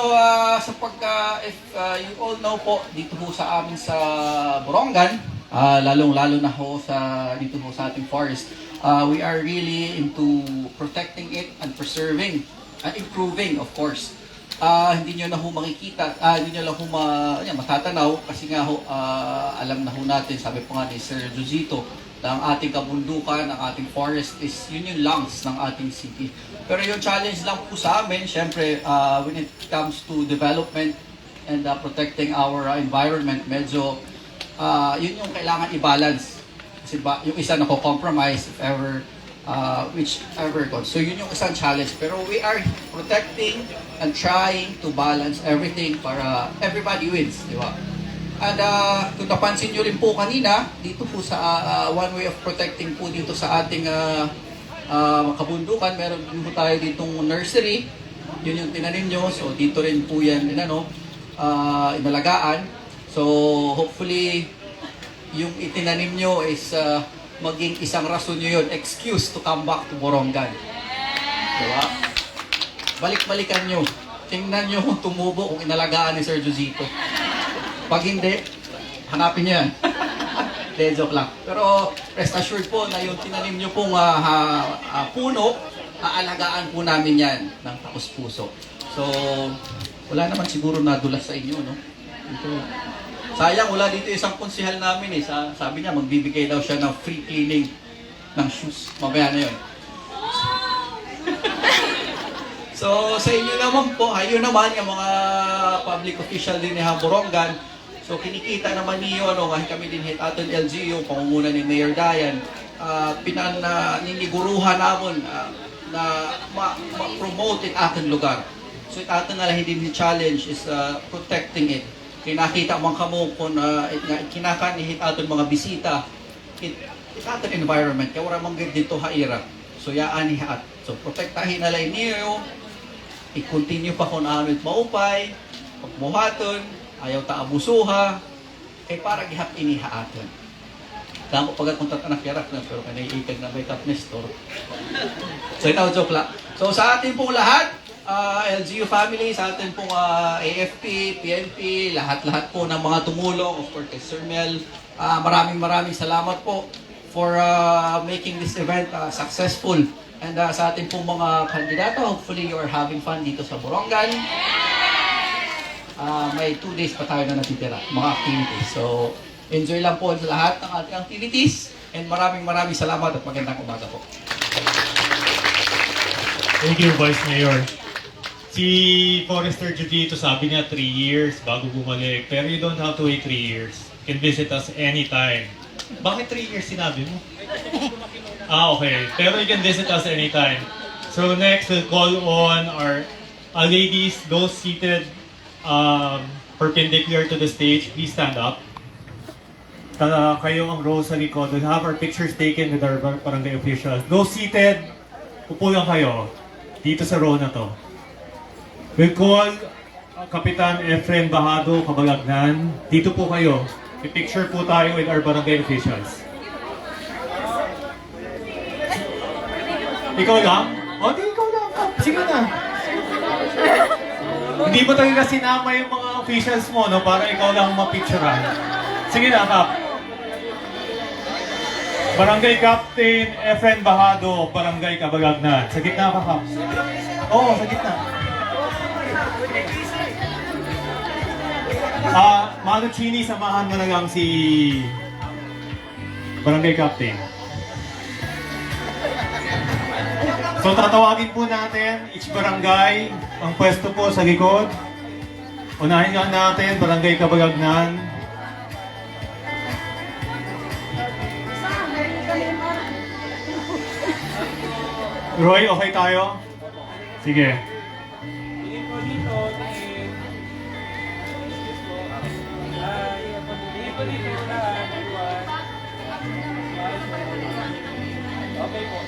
if you all know po, dito po sa amin sa Borongan, lalong-lalo na ho dito po sa ating forest, we are really into protecting it and preserving and improving, of course. Hindi nyo na ho makikita, hindi nyo lang ho matatanaw kasi nga ho, alam na ho natin, sabi po nga ni Sir Josito, na ang ating kabundukan, ang ating forest is yun yung lungs ng ating city. Pero yung challenge lang po sa amin, syempre, when it comes to development and protecting our environment, medyo yun yung kailangan i-balance. Kasi yung isa nako-compromise if ever, whichever goes. So yun yung isang challenge. Pero we are protecting and trying to balance everything para everybody wins, di ba? And kung napansin nyo rin po kanina, dito po sa one way of protecting po dito sa ating kabundukan, meron din po tayo ditong nursery. Yun yung tinanim nyo. So dito rin po yan inalagaan. So hopefully yung itinanim nyo is maging isang rason nyo yun, excuse to come back to Borongan. Diba? Balik-balikan nyo. Tingnan nyo kung tumubo, kung inalagaan ni Sir Josito. Pag hindi, hanapin nyo yan. De, joke lang. Pero rest assured po na yung tinanim nyo pong puno, aalagaan po namin yan ng taos-puso. So, wala naman siguro nadulas sa inyo, no? Ito. Sayang, wala dito isang konsehal namin eh. Sabi niya, magbibigay daw siya ng free cleaning ng shoes. Mamaya na yun. So, sa inyo naman po, ayun naman, yung mga public official din ni Borongan, so kinikita naman niyo, kahit kami din aton LGU, pangunguna ni Mayor Dayan, niniguruhan namon na ma-promote in ating lugar. So, ating din challenge is protecting it. Kinakita man kamo kung kinakanihit aton mga bisita, it aton environment, kaya wala mang dito haira. So yaan nihat. So protektahin nalay niyo, i-continue pa kung ano maupay, pagbuhaton, ayaw ta abusuha, kay para gihap inihaaton. Damo pagkakuntat anak yarak na, pero kanaiikag na may Nestor. So ito, joke lang. So sa ating pong lahat, LGU family, sa ating pong AFP, PNP, lahat-lahat po ng mga tumulong, of course kay Sir Mel, maraming salamat po for making this event successful. And sa ating pong mga kandidato, hopefully you are having fun dito sa Borongan. May 2 days pa tayo na natitira, mga activities. So, enjoy lang po sa lahat ng ating activities. And maraming salamat at magandang umaga po. Thank you, Vice Mayor. Si Forester Judito sabi niya 3 years bago bumalik. Pero you don't have to wait 3 years. You can visit us anytime. Bakit 3 years sinabi mo? Okay. Pero you can visit us anytime. So next, we'll call on our ladies, those seated perpendicular to the stage. Please stand up. Kayo ang row sa likod. We'll have our pictures taken with our barangay officials. Those seated, upo lang kayo. Dito sa row na to. We'll call Kapitan Efren Bahado, Kabalagnan. Dito po kayo. I-picture po tayo with our barangay officials. Ikaw lang? O, di ikaw lang. Sige na. Hindi mo talaga sinama yung mga officials mo, no? Para ikaw lang mapicturean. Sige na, Kap. Barangay Captain Efren Bahado, Barangay Kabalagnan. Sa gitna ka, Kap. Oo, sa gitna. Mano Chini, samahan mo na lang si Barangay Captain. So tatawagin po natin each barangay, ang pwesto po sa likod. Unahin nga natin Barangay Kabalagnan. Roy, okay tayo? Sige. Okay po.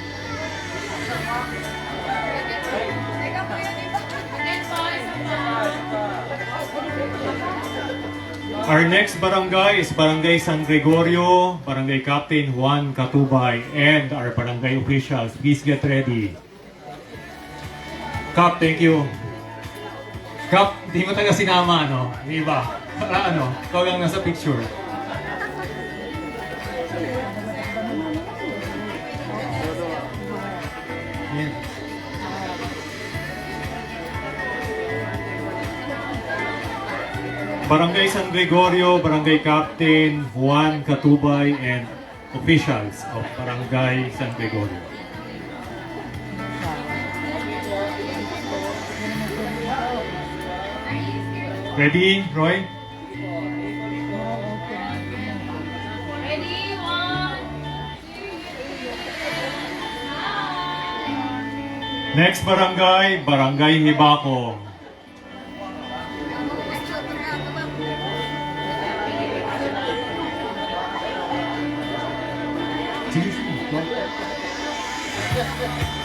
Our next barangay is Barangay San Gregorio, Barangay Captain Juan Katubay, and our barangay officials. Please get ready. Kap, thank you. Kap, di mo taga sinama, no? Di ba? Para ano, ikaw lang nasa picture. Yeah. Barangay San Gregorio, Barangay Captain Juan Katubay, and officials of Barangay San Gregorio. Ready, Roy? Ready? 1, 2, Next barangay, Barangay Hibako.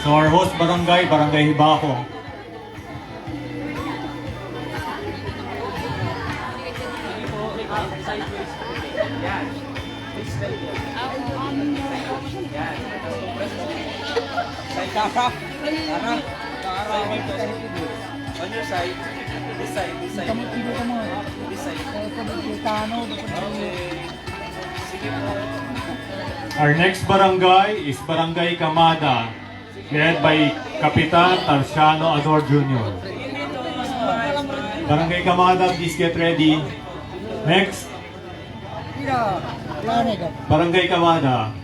So our host barangay, Barangay Hibako. Side camera. Tara. On your side. This side. This side. This side. Okay. Sige po. Our next barangay is Barangay Kamada, led by Kapitan Tarciano Ador Jr. Barangay Kamada, please get ready. Next, Barangay Kamada.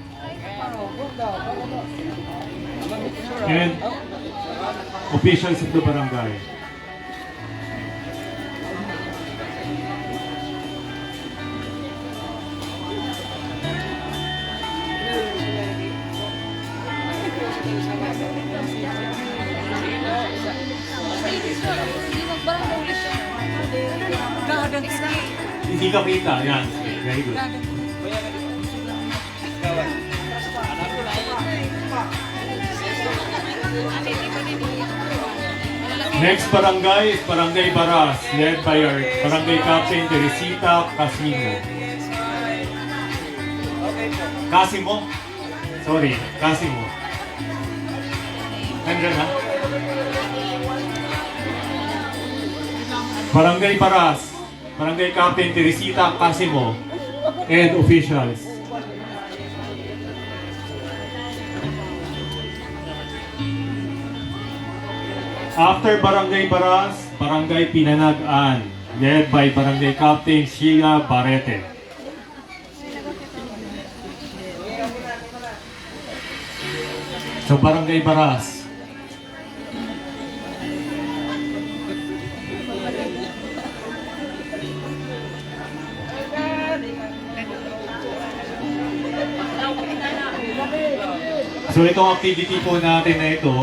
And officials of the barangay. Hindi ka kita. Yan. Very good. Next barangay is Barangay Baras, led by our Barangay Captain Teresita Casimo. Casimo? Sorry, Casimo. Nandyan na? Barangay Baras, Barangay Captain Teresita Casimo, and officials. After Barangay Baras, Barangay Pinanagan, led by Barangay Captain Sheila Barrete. So Barangay Baras. So itong activity po natin na ito,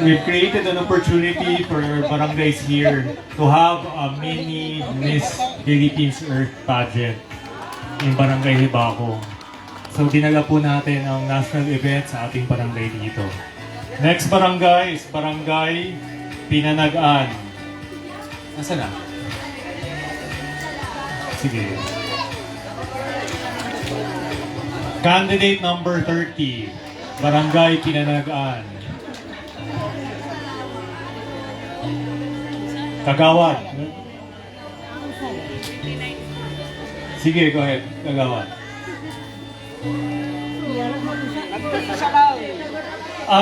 we've created an opportunity for barangays here to have a mini Miss Philippines Earth pageant in Barangay Libaco. So dinala po natin ang national event sa ating barangay dito. Next barangay is Barangay Pinanagan. Nasaan na? Sige. Candidate number 30, Barangay Pinanagan. Kagawad. Sige, go ahead. Kagawad.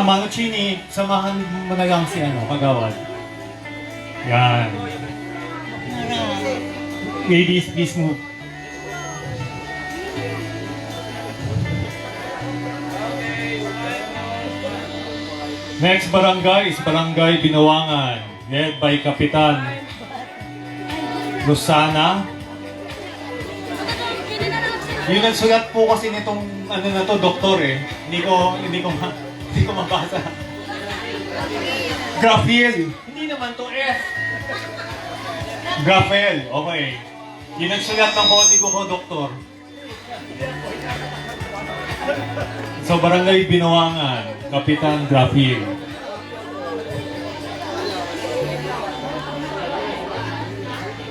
Manuchini, samahan mo na lang si Kagawad. Yan. Ladies, please move. Next barangay is Barangay Binawangan, led by Kapitan Rosana. Yung nagsulat po kasi nitong na to, doktor eh. Hindi ko mabasa. Grafiel. Hindi naman to F. Grafiel, okay. Yung nagsulat ng kodigo ko, doktor. So, Barangay Binawangan, Kapitan Grafiel.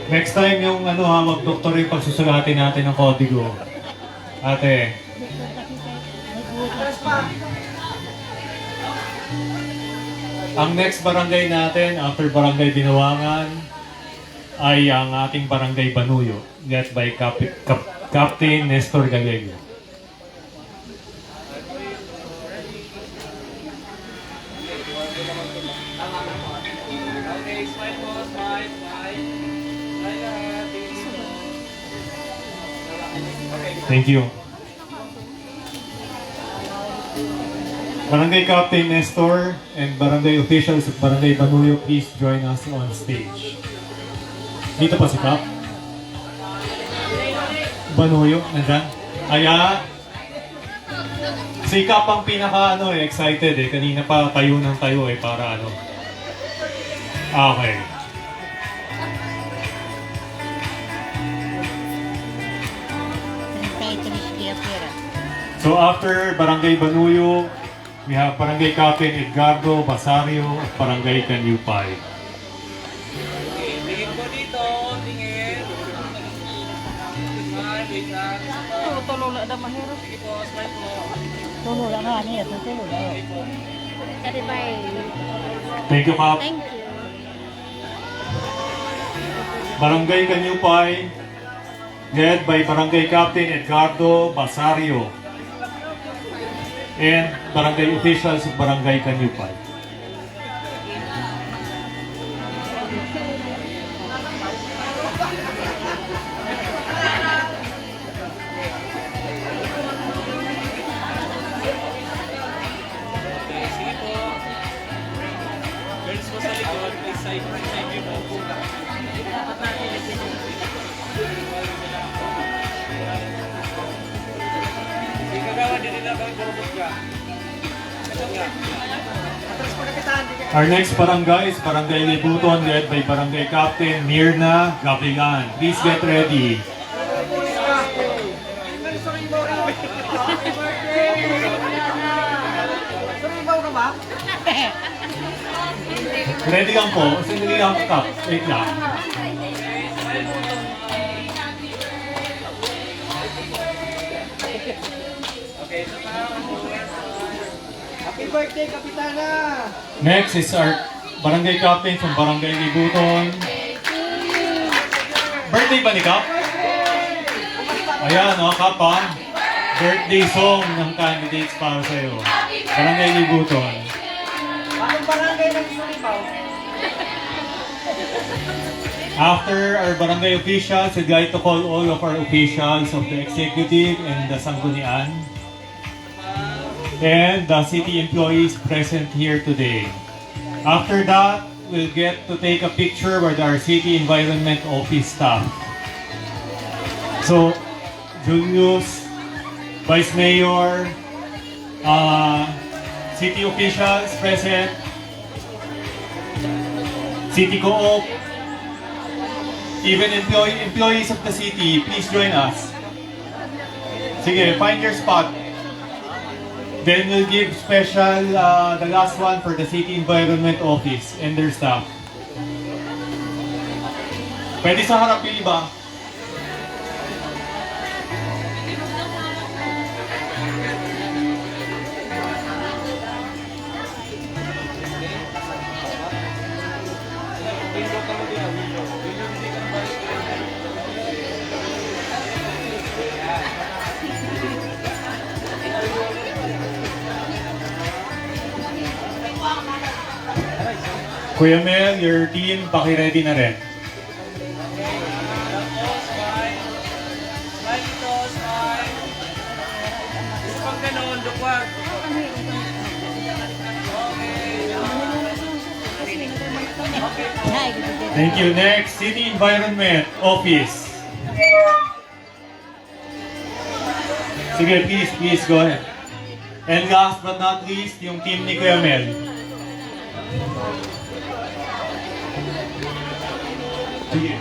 Next time yung mag-doktor yung pagsusulatin natin ng kodigo. Ate. Ang next barangay natin after Barangay Binawangan ay ang ating Barangay Banuyo, led by Captain Nestor Gallego. Thank you. Barangay Captain Nestor and Barangay officials of Barangay Banuyo, please join us on stage. Dito pa si Cap. Banuyo, nandyan. Aya. Si Cap ang pinaka excited eh. Kanina pa tayo ng tayo eh para Okay. So after Barangay Banuyo, we have Barangay Captain Edgardo Basario at Barangay Kanyupay. Tingin ko dito, tingin. Tulo na daw mahirap. Sige po, smile po. Tulo lang nga niya, tulo lang. Thank you, Cap. Thank you. Barangay Kanyupay, led by Barangay Captain Edgardo Basario and Barangay officials of Barangay Kanyupay. Sige po. Girls po sa likod, please side view po. Our next barangay is Barangay Libuton, led by Barangay Captain Mirna Gavilan. Please get ready. Ready lang po. Sandali lang cup. Wait lang. Happy birthday, Kapitana! Next is our barangay captain from Barangay Libuton. Birthday ba ni Kap? Ayan, Kap ha. Birthday song ng candidates para sa'yo. Barangay Libuton. Bakit barangay ng Sulipaw? After our barangay officials, we'd like to call all of our officials of the executive and the Sanggunian and the city employees present here today. After that, we'll get to take a picture with our city environment office staff. So, Julius, Vice Mayor, city officials present, city co-op, even employees of the city, please join us. Sige, find your spot. Then we'll give special, the last one for the City Environment Office and their staff. Pwede sa harap yung iba. Kuya Mel, your team, paki-ready na rin. Thank you. Next, City Environment Office. Sige, please, go ahead. And last but not least, yung team ni Kuya Mel. Sige.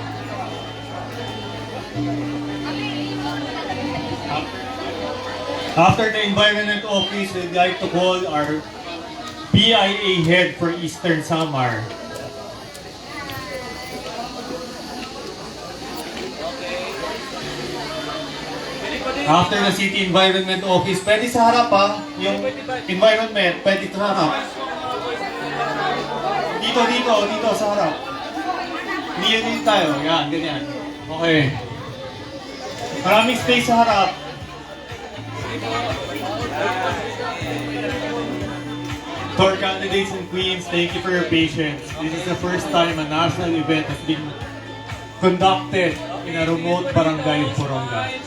After the Environment Office, we'd like to call our BIA head for Eastern Samar. After the City Environment Office, pwede sa harap ha, yung environment, pwede sa harap. Dito sa harap. Dito tayo, yan, ganyan. Okay. Maraming space sa harap. To our candidates and queens, thank you for your patience. This is the first time a national event has been conducted in a remote barangay in Borongan.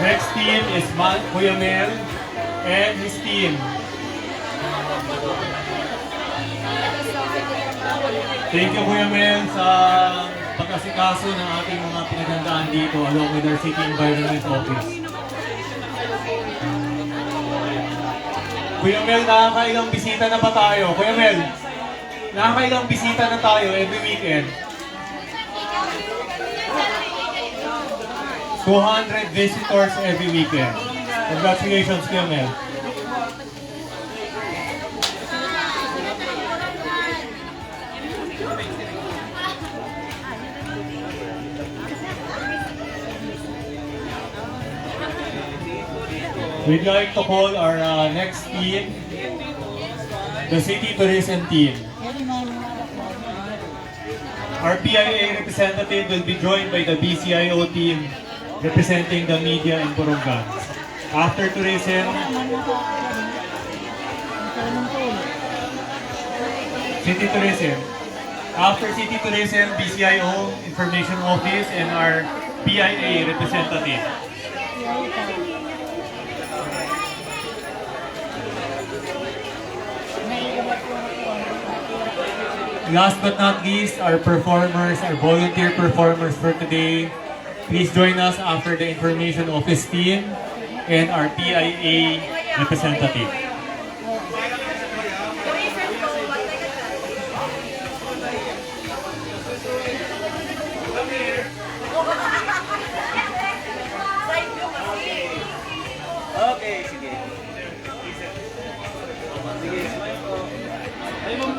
Next team is Kuya Mel and his team. Thank you Kuya Mel sa pag-asikaso ng ating mga pinaghandaan dito along with our City Environment Office. Kuya Mel, nakakailang bisita na ba tayo? Kuya Mel, nakakailang bisita na tayo every weekend? 200 visitors every weekend. Congratulations, Kuya Mel. We'd like to call our next team, the City Tourism Team. Our PIA representative will be joined by the BCIO team representing the media in Borongan. After tourism, City Tourism. After City Tourism, BCIO Information Office and our PIA representative. Last but not least, our performers, our volunteer performers for today. Please join us after the Information Office team and our PIA representative. Okay, sige. Sige, smile po. Ay, ma'am,